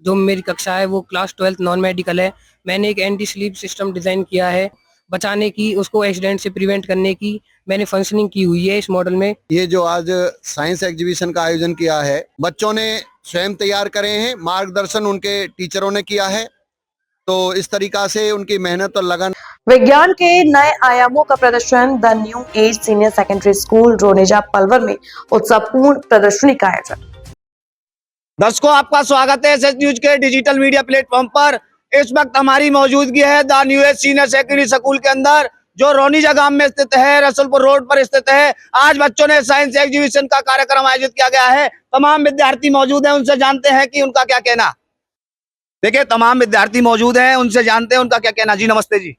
जो मेरी कक्षा है वो क्लास 12th नॉन मेडिकल है। मैंने एक एंटी स्लीप सिस्टम डिज़ाइन किया है, बचाने की, उसको एक्सीडेंट से प्रिवेंट करने की मैंने फंक्शनिंग की हुई है इस मॉडल में। ये जो आज साइंस एग्जीबिशन का आयोजन किया है, बच्चों ने स्वयं तैयार करे हैं, मार्गदर्शन उनके टीचरों ने किया है। तो इस तरीका से उनकी मेहनत और लगन। विज्ञान के नए आयामों का प्रदर्शन the new age senior secondary school Roneja Palwal में उत्साहपूर्ण प्रदर्शनी का आयोजन। दर्शकों, आपका स्वागत है एसएस न्यूज के डिजिटल मीडिया प्लेटफॉर्म पर। इस वक्त हमारी मौजूदगी है the new age senior secondary school के अंदर, जो रोनीजा गांव में स्थित है, रसुलपुर रोड पर स्थित है। आज बच्चों ने साइंस एग्जीबिशन का कार्यक्रम आयोजित किया गया है। तमाम विद्यार्थी मौजूद हैं, उनसे जानते हैं कि उनका क्या कहना। देखिए, तमाम विद्यार्थी मौजूद हैं, उनसे जानते हैं उनका क्या कहना। जी नमस्ते जी।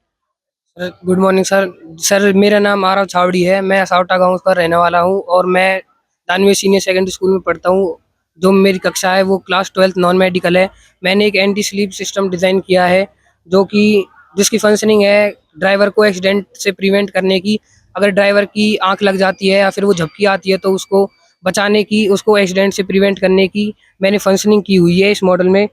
Good morning sir. सर मेरा नाम आरव छावड़ी है, मैं असौटा गांव का रहने वाला हूं और मैं दानवे सीनियर सेकेंडरी स्कूल में पढ़ता हूं। जो मेरी कक्षा है वो क्लास 12th नॉन मेडिकल है। मैंने एक एंटी स्लीप सिस्टम डिज़ाइन किया है जो कि जिसकी फंक्शनिंग है ड्राइवर को एक्सीडेंट से प्रिवेंट करने की। अगर ड्राइवर की आंख लग जाती है या फिर वो झपकी आती है तो उसको बचाने की, उसको एक्सीडेंट से प्रिवेंट करने की मैंने फंक्शनिंग की हुई है इस मॉडल में।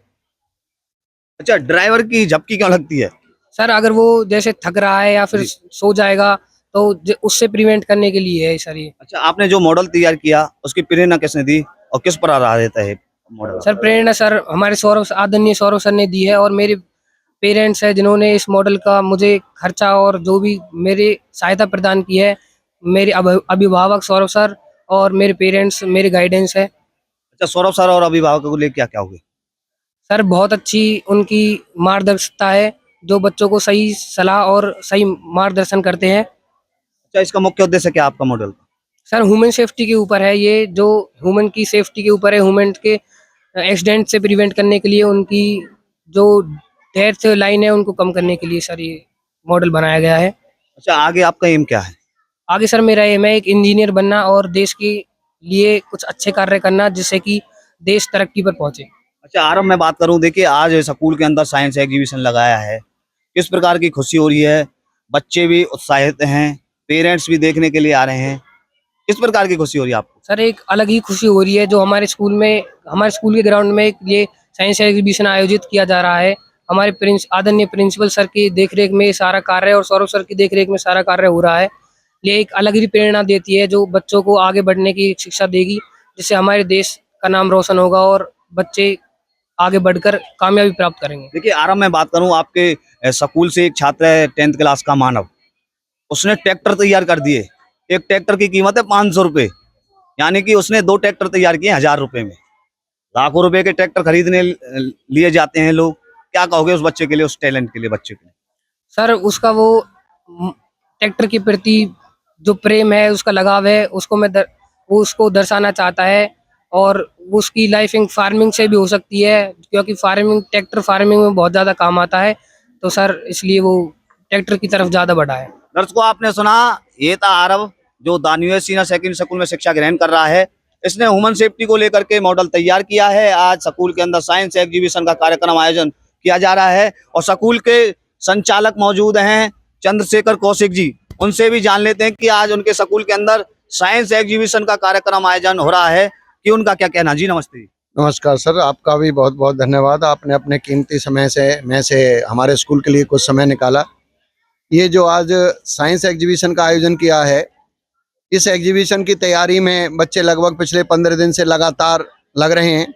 अच्छा, ड्राइवर की झपकी क्यों लगती है? सर अगर वो जैसे थक रहा है या फिर सो जाएगा तो उससे प्रिवेंट करने के लिए है सर ये। अच्छा, आपने जो मॉडल तैयार किया उसकी प्रेरणा किसने दी और किस पर आधारित है मॉडल? सर प्रेरणा सर हमारे आदरणीय सौरभ सर ने दी है और मेरे पेरेंट्स है जिन्होंने इस मॉडल का मुझे खर्चा और जो भी मेरे सहायता प्रदान की है। मेरे अभिभावक सौरभ सर और मेरे पेरेंट्स मेरे गाइडेंस है। अच्छा, सौरभ सर और अभिभावकों को लेकर क्या क्या होगी? सर बहुत अच्छी उनकी मार्गदर्शिता है, जो बच्चों को सही सलाह और सही मार्गदर्शन करते हैं। अच्छा, इसका मुख्य उद्देश्य क्या है आपका मॉडल? सर ह्यूमन सेफ्टी के ऊपर है ये, जो ह्यूमन की सेफ्टी के ऊपर है। ह्यूमन के एक्सीडेंट से प्रिवेंट करने के लिए, उनकी जो डेथ लाइन है उनको कम करने के लिए सर ये मॉडल बनाया गया है। अच्छा, आगे आपका एम क्या है? आगे सर मेरा एम है एक इंजीनियर बनना और देश के लिए कुछ अच्छे कार्य करना, जिससे कि देश तरक्की पर पहुंचे। अच्छा, आरंभ में बात करूं, देखिए आज स्कूल के अंदर साइंस एग्जीबिशन लगाया है, किस प्रकार की खुशी हो रही है? बच्चे भी उत्साहित हैं, पेरेंट्स भी देखने के लिए आ रहे हैं, किस प्रकार की खुशी हो रही है आपको? सर एक अलग ही खुशी हो रही है जो हमारे स्कूल के ग्राउंड में ये साइंस एग्जीबिशन आयोजित किया जा रहा है। हमारे आदरणीय प्रिंसिपल सर की देखरेख में ये सारा कार्य और सौरभ सर की देखरेख में सारा कार्य हो रहा है। ये एक अलग ही प्रेरणा देती है जो बच्चों को आगे बढ़ने की शिक्षा देगी, जिससे हमारे देश का नाम रोशन होगा और बच्चे आगे बढ़कर कामयाबी प्राप्त करेंगे। देखिए, आरंभ में बात करूं, आपके स्कूल से एक छात्र है 10th क्लास का मानव, उसने ट्रैक्टर तैयार कर दिए। एक ट्रैक्टर की कीमत है 500 रुपये, यानी कि उसने 2 ट्रैक्टर तैयार किए 1000 रुपये में। लाखों रुपए के ट्रैक्टर खरीदने लिए जाते हैं लोग। क्या कहोगे उस बच्चे के लिए, उस टैलेंट के लिए, बच्चे के लिए? सर उसका वो ट्रैक्टर के प्रति जो प्रेम है, उसका लगाव है, वो उसको दर्शाना चाहता है। और उसकी लाइफ फार्मिंग से भी हो सकती है, क्योंकि ट्रैक्टर फार्मिंग में बहुत ज़्यादा काम आता है। तो सर इसलिए वो ट्रैक्टर की तरफ ज़्यादा बढ़ा है। दर्शकों, आपने सुना, ये था आरव, जो दानिश सीनियर सेकेंडरी स्कूल में शिक्षा ग्रहण कर रहा है। इसने ह्यूमन सेफ्टी को लेकर के मॉडल तैयार किया है। आज स्कूल के अंदर साइंस एग्जीबिशन का कार्यक्रम आयोजन किया जा रहा है और स्कूल के संचालक मौजूद हैं चंद्रशेखर कौशिक जी। उनसे भी जान लेते हैं कि आज उनके स्कूल के अंदर साइंस एग्जीबिशन का कार्यक्रम आयोजन हो रहा है, कि उनका क्या कहना। जी नमस्ते। नमस्कार सर, आपका भी बहुत बहुत धन्यवाद। आपने अपने कीमती समय से हमारे स्कूल के लिए कुछ समय निकाला। ये जो आज साइंस एग्जीबिशन का आयोजन किया है, इस एग्जीबिशन की तैयारी में बच्चे लगभग पिछले 15 दिन से लगातार लग रहे हैं।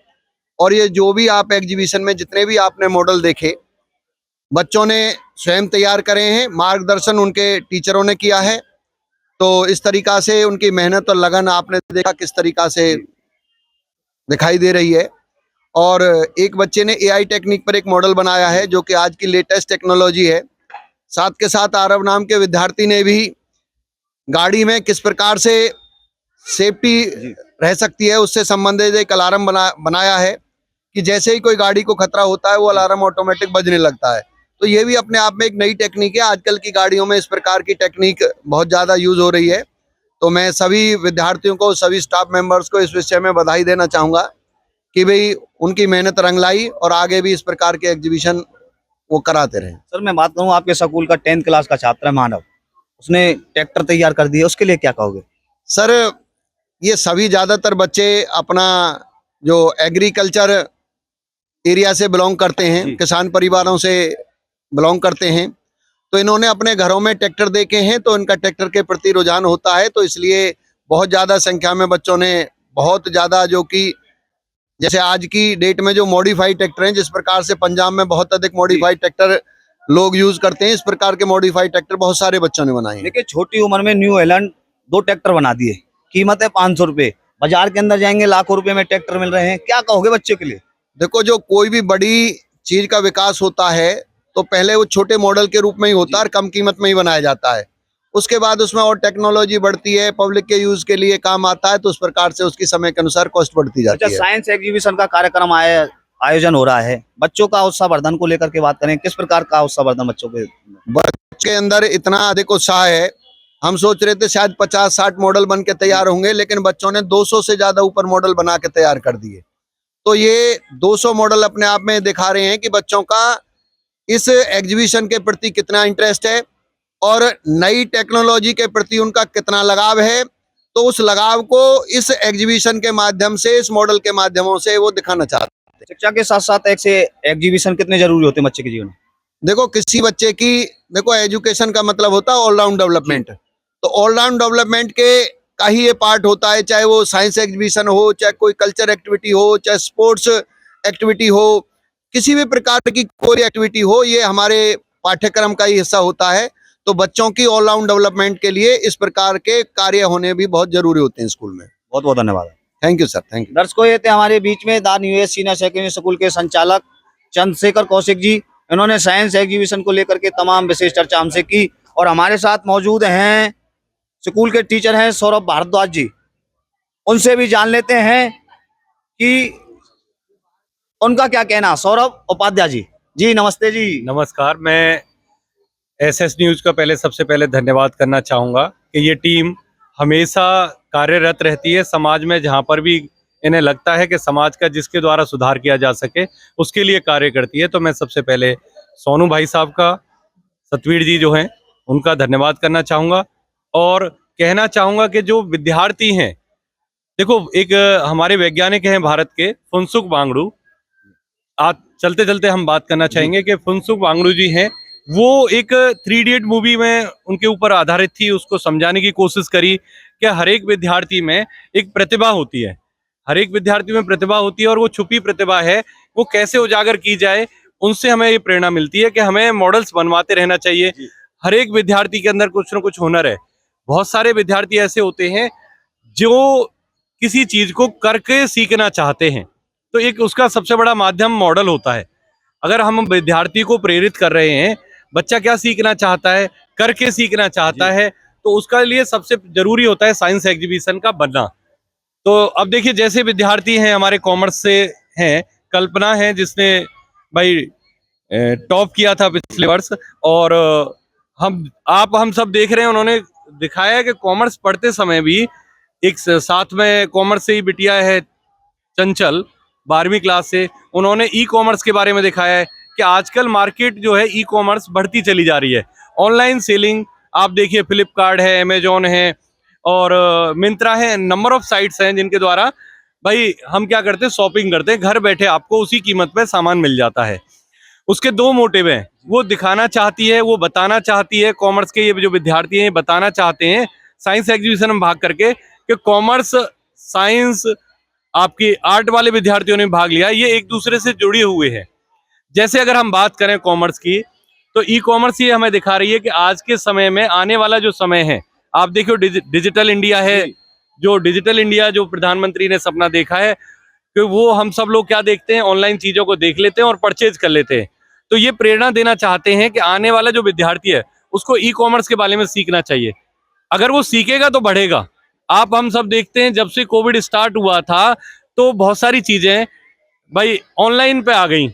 और ये जो भी आप एग्जीबिशन में जितने भी आपने मॉडल देखे, बच्चों ने स्वयं तैयार करे हैं, मार्गदर्शन उनके टीचरों ने किया है। तो इस तरीका से उनकी मेहनत और लगन आपने देखा किस तरीका से दिखाई दे रही है। और एक बच्चे ने एआई टेक्निक पर एक मॉडल बनाया है, जो कि आज की लेटेस्ट टेक्नोलॉजी है। साथ के साथ आरव नाम के विद्यार्थी ने भी गाड़ी में किस प्रकार से सेफ्टी रह सकती है उससे संबंधित एक अलार्म बनाया है, कि जैसे ही कोई गाड़ी को खतरा होता है वो अलार्म ऑटोमेटिक बजने लगता है। तो ये भी अपने आप में एक नई टेक्निक है। आजकल की गाड़ियों में इस प्रकार की टेक्निक बहुत ज़्यादा यूज हो रही है। तो मैं सभी विद्यार्थियों को, सभी स्टाफ मेंबर्स को इस विषय में बधाई देना चाहूँगा कि भाई उनकी मेहनत रंग लाई और आगे भी इस प्रकार के एग्जीबिशन वो कराते रहे। सर मैं बात करूँ, आपके स्कूल का 10th क्लास का छात्र है मानव, उसने ट्रैक्टर तैयार कर दिया, उसके लिए क्या कहोगे? सर ये सभी ज़्यादातर बच्चे अपना जो एग्रीकल्चर एरिया से बिलोंग करते हैं, जी। किसान परिवारों से बिलोंग करते हैं। तो इन्होंने अपने घरों में ट्रैक्टर देखे हैं, तो इनका ट्रैक्टर के प्रति रुझान होता है। तो इसलिए बहुत ज़्यादा संख्या में बच्चों ने बहुत ज़्यादा, जो कि जैसे आज की डेट में जो मॉडिफाइड ट्रैक्टर हैं, जिस प्रकार से पंजाब में बहुत अधिक मॉडिफाइड ट्रैक्टर लोग यूज करते हैं, इस प्रकार के मॉडिफाइड ट्रैक्टर बहुत सारे बच्चों ने बनाए हैं। देखिए छोटी उम्र में न्यू हॉलैंड 2 ट्रैक्टर बना दिए, कीमत है 500 रुपए, बाजार के अंदर जाएंगे लाखों रुपए में ट्रैक्टर मिल रहे हैं, क्या कहोगे बच्चे के लिए? देखो, जो कोई भी बड़ी चीज का विकास होता है तो पहले वो छोटे मॉडल के रूप में ही होता है और कम कीमत में ही बनाया जाता है। उसके बाद उसमें और टेक्नोलॉजी बढ़ती है, पब्लिक के यूज के लिए काम आता है, तो उस प्रकार से उसकी समय के अनुसार कॉस्ट बढ़ती अच्छा, जाती है। साइंस एग्जीबिशन का कार्यक्रम आयोजन हो रहा है, बच्चों का उत्साहवर्धन को लेकर के बात करें, किस प्रकार का उत्साहवर्धन बच्चों के? बच्चे के अंदर इतना अधिक उत्साह है, हम सोच रहे थे शायद 50-60 मॉडल बन के तैयार होंगे, लेकिन बच्चों ने 200 से ज्यादा ऊपर मॉडल बना के तैयार कर दिए। तो ये 200 मॉडल अपने आप में दिखा रहे हैं कि बच्चों का इस एग्जीबिशन के प्रति कितना इंटरेस्ट है और नई टेक्नोलॉजी के प्रति उनका कितना लगाव है। तो उस लगाव को इस एग्जीबिशन के माध्यम से, इस मॉडल के माध्यमों से वो दिखाना चाहते हैं। शिक्षा के साथ साथ ऐसे एग्जीबिशन कितने जरूरी होते हैं बच्चे के जीवन में? देखो, किसी बच्चे की, देखो एजुकेशन का मतलब होता है ऑलराउंड डेवलपमेंट। तो ऑलराउंड डेवलपमेंट के का ही ये पार्ट होता है, चाहे वो साइंस एग्जीबिशन हो, चाहे कोई कल्चर एक्टिविटी हो, चाहे स्पोर्ट्स एक्टिविटी हो, किसी भी प्रकार की कोई एक्टिविटी हो, ये हमारे पाठ्यक्रम का ही हिस्सा होता है। तो बच्चों की ऑलराउंड डेवलपमेंट के लिए इस प्रकार के कार्य होने भी बहुत जरूरी होते हैं स्कूल में। बहुत बहुत धन्यवाद। Thank you sir, thank you. दर्शकों, ये थे हमारे बीच में the new age senior secondary school के संचालक चंद्रशेखर कौशिक जी। इन्होंने साइंस एग्जीबिशन को लेकर के तमाम विशेष चर्चा हमसे की और हमारे साथ मौजूद हैं स्कूल के टीचर हैं सौरभ भारद्वाज जी। उनसे भी जान लेते हैं कि उनका क्या कहना। सौरभ उपाध्याय जी, जी नमस्ते जी। नमस्कार। मैं एसएस न्यूज का सबसे पहले धन्यवाद करना चाहूँगा कि ये टीम हमेशा कार्यरत रहती है समाज में, जहाँ पर भी इन्हें लगता है कि समाज का जिसके द्वारा सुधार किया जा सके उसके लिए कार्य करती है। तो मैं सबसे पहले सोनू भाई साहब का, सतवीर जी जो हैं उनका धन्यवाद करना चाहूँगा और कहना चाहूँगा कि जो विद्यार्थी हैं, देखो एक हमारे वैज्ञानिक हैं भारत के फुनसुक वांगडू, आज चलते चलते हम बात करना चाहेंगे कि फुनसुक वांगडू जी हैं, वो एक 3 इडियट मूवी में उनके ऊपर आधारित थी, उसको समझाने की कोशिश करी कि हर एक विद्यार्थी में एक प्रतिभा होती है, हर एक विद्यार्थी में प्रतिभा होती है और वो छुपी प्रतिभा है, वो कैसे उजागर की जाए। उनसे हमें ये प्रेरणा मिलती है कि हमें मॉडल्स बनवाते रहना चाहिए। हर एक विद्यार्थी के अंदर कुछ ना कुछ हुनर है। बहुत सारे विद्यार्थी ऐसे होते हैं जो किसी चीज को करके सीखना चाहते हैं, तो एक उसका सबसे बड़ा माध्यम मॉडल होता है। अगर हम विद्यार्थी को प्रेरित कर रहे हैं, बच्चा क्या सीखना चाहता है, करके सीखना चाहता है, तो उसका लिए सबसे जरूरी होता है साइंस एग्जीबिशन का बनना। तो अब देखिए, जैसे विद्यार्थी हैं हमारे कॉमर्स से हैं, कल्पना है जिसने भाई टॉप किया था पिछले वर्ष, और हम सब देख रहे हैं, उन्होंने दिखाया है कि कॉमर्स पढ़ते समय भी एक साथ में कॉमर्स से ही बिटिया है चंचल 12वीं क्लास से, उन्होंने ई कॉमर्स के बारे में दिखाया है कि आजकल मार्केट जो है ई कॉमर्स बढ़ती चली जा रही है। ऑनलाइन सेलिंग आप देखिए, फ्लिपकार्ट है, अमेजोन है और मिंत्रा है, नंबर ऑफ साइट्स हैं जिनके द्वारा भाई हम क्या करते हैं, शॉपिंग करते हैं, घर बैठे आपको उसी कीमत पे सामान मिल जाता है। उसके 2 मोटिव हैं, वो दिखाना चाहती है, वो बताना चाहती है, कॉमर्स के ये जो विद्यार्थी हैं बताना चाहते हैं साइंस एग्जीबिशन में भाग करके कि कॉमर्स, साइंस, आपके आर्ट वाले विद्यार्थियों ने भाग लिया, ये एक दूसरे से जुड़े हुए हैं। जैसे अगर हम बात करें कॉमर्स की, तो ई कॉमर्स ये हमें दिखा रही है कि आज के समय में, आने वाला जो समय है, आप देखो डिजिटल इंडिया है, जो डिजिटल इंडिया जो प्रधानमंत्री ने सपना देखा है कि वो हम सब लोग क्या देखते हैं, ऑनलाइन चीजों को देख लेते हैं और परचेज कर लेते हैं। तो ये प्रेरणा देना चाहते हैं कि आने वाला जो विद्यार्थी है उसको ई कॉमर्स के बारे में सीखना चाहिए। अगर वो सीखेगा तो बढ़ेगा। हम सब देखते हैं, जब से कोविड स्टार्ट हुआ था तो बहुत सारी चीजें भाई ऑनलाइन पे आ गई,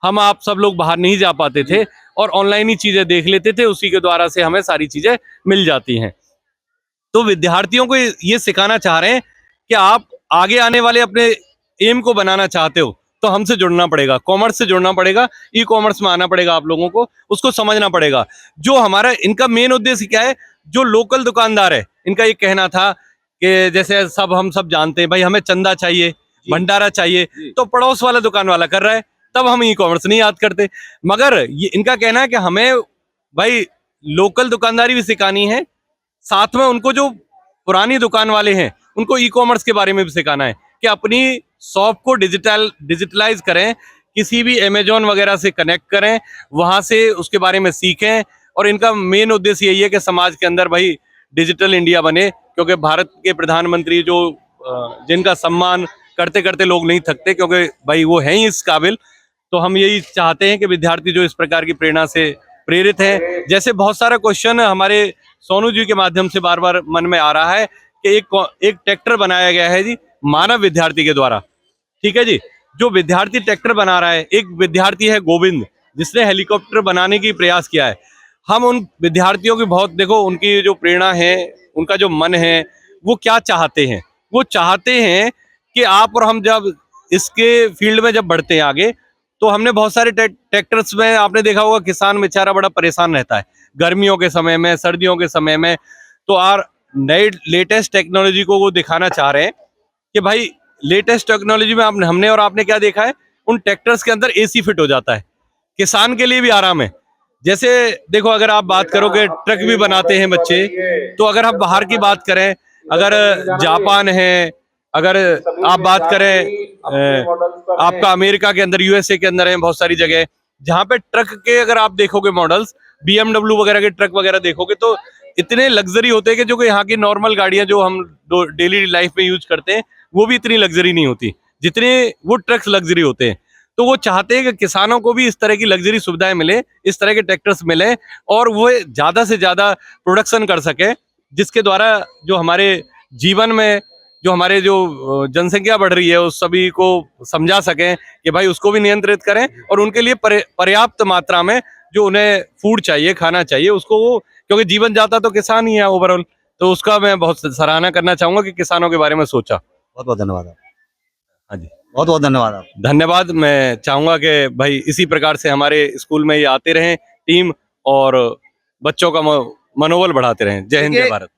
आप सब लोग बाहर नहीं जा पाते थे और ऑनलाइन ही चीजें देख लेते थे, उसी के द्वारा से हमें सारी चीजें मिल जाती हैं। तो विद्यार्थियों को ये सिखाना चाह रहे हैं कि आप आगे आने वाले अपने एम को बनाना चाहते हो तो हमसे जुड़ना पड़ेगा, कॉमर्स से जुड़ना पड़ेगा, ई कॉमर्स में आना पड़ेगा, आप लोगों को उसको समझना पड़ेगा। जो हमारा, इनका मेन उद्देश्य क्या है, जो लोकल दुकानदार है, इनका ये कहना था कि जैसे हम सब जानते हैं भाई, हमें चंदा चाहिए, भंडारा चाहिए, तो पड़ोस वाला दुकान वाला कर रहा है, तब हम ई कॉमर्स नहीं याद करते। मगर ये इनका कहना है कि हमें भाई लोकल दुकानदारी भी सिखानी है, साथ में उनको जो पुरानी दुकान वाले हैं उनको ई कॉमर्स के बारे में भी सिखाना है कि अपनी शॉप को डिजिटलाइज करें, किसी भी अमेजोन वगैरह से कनेक्ट करें, वहां से उसके बारे में सीखें। और इनका मेन उद्देश्य यही है कि समाज के अंदर भाई डिजिटल इंडिया बने, क्योंकि भारत के प्रधानमंत्री जो जिनका सम्मान करते करते लोग नहीं थकते, क्योंकि भाई वो हैं ही इस काबिल। तो हम यही चाहते हैं कि विद्यार्थी जो इस प्रकार की प्रेरणा से प्रेरित हैं, जैसे बहुत सारा क्वेश्चन हमारे सोनू जी के माध्यम से बार बार मन में आ रहा है कि एक ट्रैक्टर बनाया गया है जी मानव विद्यार्थी के द्वारा, ठीक है जी। जो विद्यार्थी ट्रैक्टर बना रहा है, एक विद्यार्थी है गोविंद जिसने हेलीकॉप्टर बनाने की प्रयास किया है। हम उन विद्यार्थियों की बहुत देखो, उनकी जो प्रेरणा है, उनका जो मन है, वो क्या चाहते हैं। वो चाहते हैं कि आप और हम जब इसके फील्ड में जब बढ़ते हैं आगे, तो हमने बहुत सारे ट्रैक्टर्स में आपने देखा होगा किसान बेचारा बड़ा परेशान रहता है गर्मियों के समय में, सर्दियों के समय में। तो नए लेटेस्ट टेक्नोलॉजी को वो दिखाना चाह रहे हैं कि भाई लेटेस्ट टेक्नोलॉजी में हमने और आपने क्या देखा है, उन ट्रैक्टर्स के अंदर एसी फिट हो जाता है, किसान के लिए भी आराम है। जैसे देखो, अगर आप बात करो कि ट्रक भी बनाते हैं बच्चे, तो अगर हम बाहर की बात करें, अगर जापान है, अगर आप बात करें आपका अमेरिका के अंदर, यूएसए के अंदर है बहुत सारी जगह जहां पे ट्रक के अगर आप देखोगे मॉडल्स, बीएमडब्ल्यू वगैरह के ट्रक वगैरह देखोगे तो इतने लग्जरी होते हैं कि जो कि यहाँ की नॉर्मल गाड़ियां जो हम डेली लाइफ में यूज करते हैं वो भी इतनी लग्जरी नहीं होती जितने वो ट्रक्स लग्जरी होते हैं। तो वो चाहते हैं कि किसानों को भी इस तरह की लग्जरी सुविधाएं मिले, इस तरह के ट्रैक्टर्स मिले और वो ज्यादा से ज्यादा प्रोडक्शन कर सके, जिसके द्वारा जो हमारे जीवन में जो हमारे जो जनसंख्या बढ़ रही है उस सभी को समझा सकें कि भाई उसको भी नियंत्रित करें और उनके लिए पर्याप्त मात्रा में जो उन्हें फूड चाहिए, खाना चाहिए उसको, वो क्योंकि जीवन जाता तो किसान ही है ओवरऑल। तो उसका मैं बहुत सराहना करना चाहूंगा कि किसानों के बारे में सोचा। बहुत बहुत धन्यवाद आप। हाँ जी, बहुत बहुत धन्यवाद आप। धन्यवाद। मैं चाहूंगा कि भाई इसी प्रकार से हमारे स्कूल में ये आते रहें टीम और बच्चों का मनोबल बढ़ाते रहें। जय हिंद, जय भारत।